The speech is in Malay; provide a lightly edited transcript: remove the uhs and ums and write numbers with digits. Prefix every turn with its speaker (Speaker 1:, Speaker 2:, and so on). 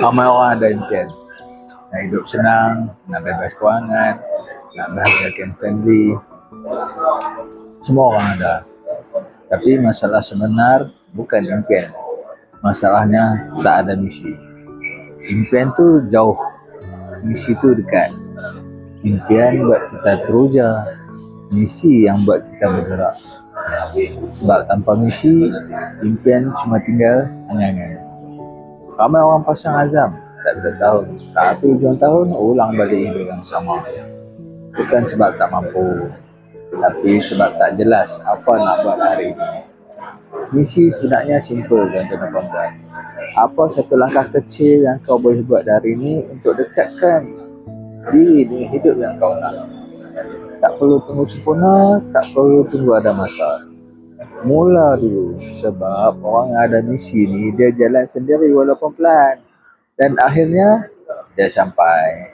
Speaker 1: Ramai orang ada impian nak hidup senang, nak bebas kewangan, nak bahagiakan family. Semua orang ada. Tapi masalah sebenar bukan impian. Masalahnya tak ada misi. Impian tu jauh, misi tu dekat. Impian buat kita teruja, misi yang buat kita bergerak. Sebab tanpa misi, impian cuma tinggal angan-angan. Ramai orang pasang azam, tak 2 tahun, tapi hujung tahun ulang balik hidup yang sama. Bukan sebab tak mampu, tapi sebab tak jelas apa nak buat hari ini. Misi sebenarnya simple dan tuan-tuan buat. Apa satu langkah kecil yang kau boleh buat dari ini untuk dekatkan diri dengan hidup yang kau nak. Tak perlu tunggu sempurna, tak perlu tunggu ada masa. Mula dulu, sebab orang yang ada misi ni dia jalan sendiri walaupun pelan, dan akhirnya dia sampai.